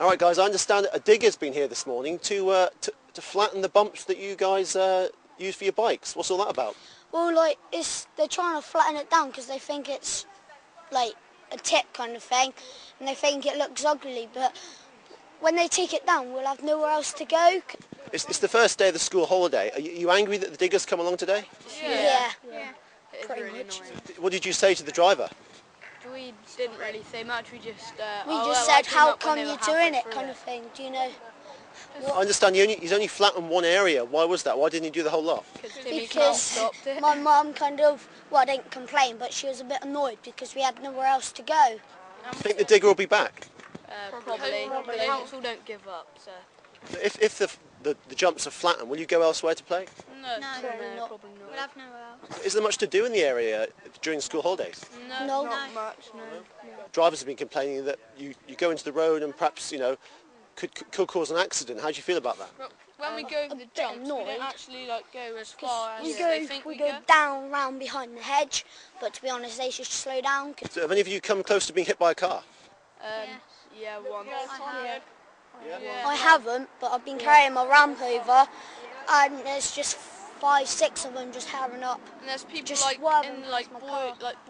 All right, guys, I understand a digger's been here this morning to flatten the bumps that you guys use for your bikes. What's all that about? Well, like, they're trying to flatten it down because they think it's like a tip kind of thing, and they think it looks ugly, but when they take it down, we'll have nowhere else to go. It's the first day of the school holiday. Are you angry that the diggers come along today? Yeah. It's Pretty really much. annoying. What did you say to the driver? We didn't really say much. We just said, how come you're doing it, kind of thing. Do you know? I understand he's only flattened one area. Why was that? Why didn't he do the whole lot? Because my mum kind of, well, didn't complain, but she was a bit annoyed because we had nowhere else to go. Do you think the digger will be back? Probably. The council don't give up, so. If the jumps are flattened, will you go elsewhere to play? No, probably not. We'll have nowhere else. Is there much to do in the area during school holidays? No, not much, no. Drivers have been complaining that you go into the road and perhaps, could cause an accident. How do you feel about that? When we go over the jumps, we don't actually go as far as they think we go down round behind the hedge, but to be honest, they should slow down. So have any of you come close to being hit by a car? Yeah, once. I haven't, but I've been carrying my ramp over, and there's just 5, 6 of them just hammering up. And there's people just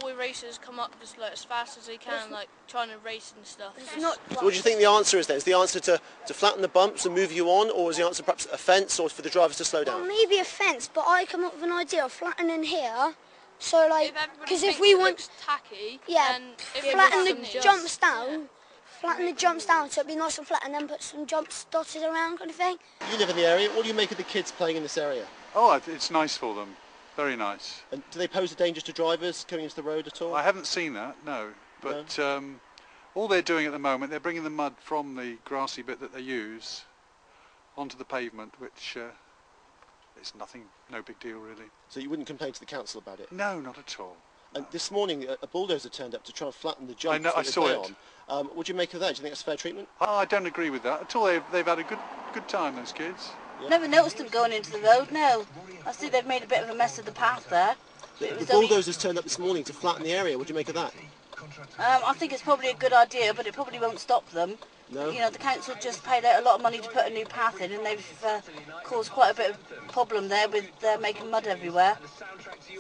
boy racers come up just as fast as they can, trying to race and stuff. So what do you think the answer is then? Is the answer to flatten the bumps and move you on, or is the answer perhaps a fence, or for the drivers to slow down? Well, maybe a fence, but I come up with an idea of flattening here. So because if we want tacky, flatten the jumps down. Flatten the jumps down so it'd be nice and flat, and then put some jumps dotted around, kind of thing. You live in the area. What do you make of the kids playing in this area? Oh, it's nice for them. Very nice. And do they pose a danger to drivers coming into the road at all? I haven't seen that, no. But all they're doing at the moment, they're bringing the mud from the grassy bit that they use onto the pavement, which is nothing, no big deal really. So you wouldn't complain to the council about it? No, not at all. And this morning, a bulldozer turned up to try and flatten the jumps. I saw it. What do you make of that? Do you think that's fair treatment? Oh, I don't agree with that at all. They've had a good time, those kids. Yeah. Never noticed them going into the road, no. I see they've made a bit of a mess of the path there. The bulldozers turned up this morning to flatten the area. What do you make of that? I think it's probably a good idea, but it probably won't stop them. No? The council just paid out a lot of money to put a new path in, and they've caused quite a bit of problem there with making mud everywhere.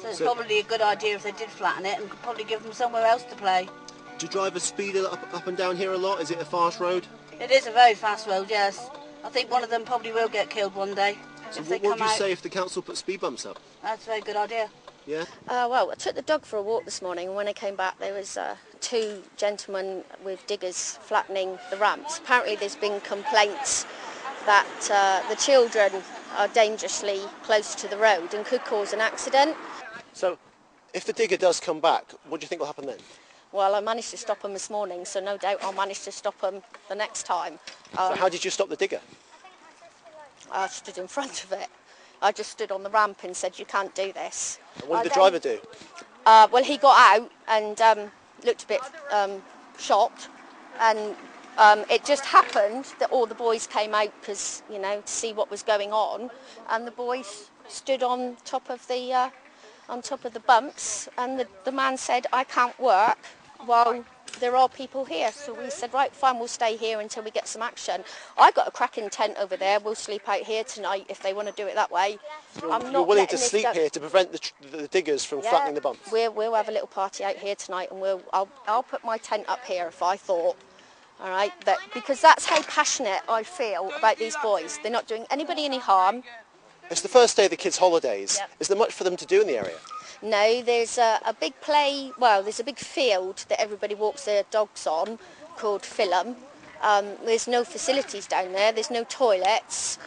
So it's probably a good idea if they did flatten it, and could probably give them somewhere else to play. Do drivers speed up and down here a lot? Is it a fast road? It is a very fast road, yes. I think one of them probably will get killed one day. So what would you say if the council put speed bumps up? That's a very good idea. Yeah? Well, I took the dog for a walk this morning, and when I came back there was 2 gentlemen with diggers flattening the ramps. Apparently there's been complaints that the children are dangerously close to the road and could cause an accident. So if the digger does come back, what do you think will happen then? Well, I managed to stop them this morning, so no doubt I'll manage to stop them the next time. So how did you stop the digger? I stood in front of it. I just stood on the ramp and said, you can't do this. And what did the driver do? Well, he got out and looked a bit shocked, and it just happened that all the boys came out because, to see what was going on, and the boys stood on top of the bumps, and the man said, I can't work while there are people here. So we said, right, fine, we'll stay here until we get some action. I got a cracking tent over there. We'll sleep out here tonight if they want to do it that way. You're willing to sleep here to prevent the diggers from flattening the bumps? We'll have a little party out here tonight, and I'll put my tent up here if I thought. All right, because that's how passionate I feel about these boys. They're not doing anybody any harm. It's the first day of the kids' holidays. Yep. Is there much for them to do in the area? No, there's a big there's a big field that everybody walks their dogs on called Film. There's no facilities down there, there's no toilets.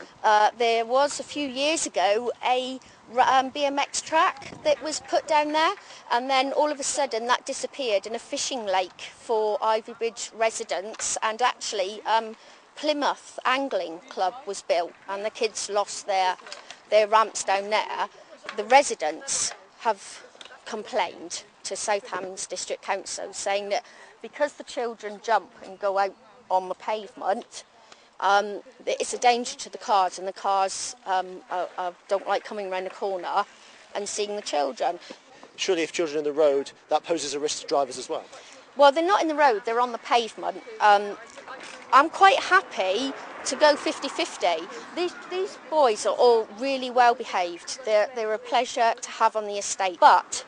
There was a few years ago a BMX track that was put down there, and then all of a sudden that disappeared, and a fishing lake for Ivybridge residents, and actually Plymouth Angling Club was built, and the kids lost their ramps down there. The residents have complained to Southampton's District Council, saying that because the children jump and go out on the pavement, it's a danger to the cars, and the cars don't like coming around the corner and seeing the children. Surely if children are in the road, that poses a risk to drivers as well? Well, they're not in the road, they're on the pavement. I'm quite happy to go 50-50. These boys are all really well behaved. They're a pleasure to have on the estate. But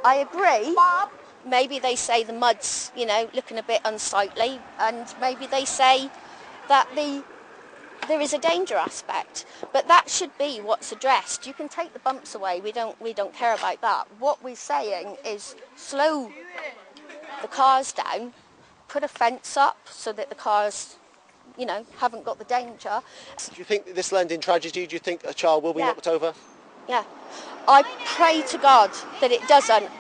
I agree, maybe they say the mud's, you know, looking a bit unsightly, and maybe they say that there is a danger aspect, but that should be what's addressed. You can take the bumps away, we don't care about that. What we're saying is slow the cars down, put a fence up so that the cars, you know, haven't got the danger. Do you think this will end in tragedy? Do you think a child will be knocked over? Yeah. I pray to God that it doesn't.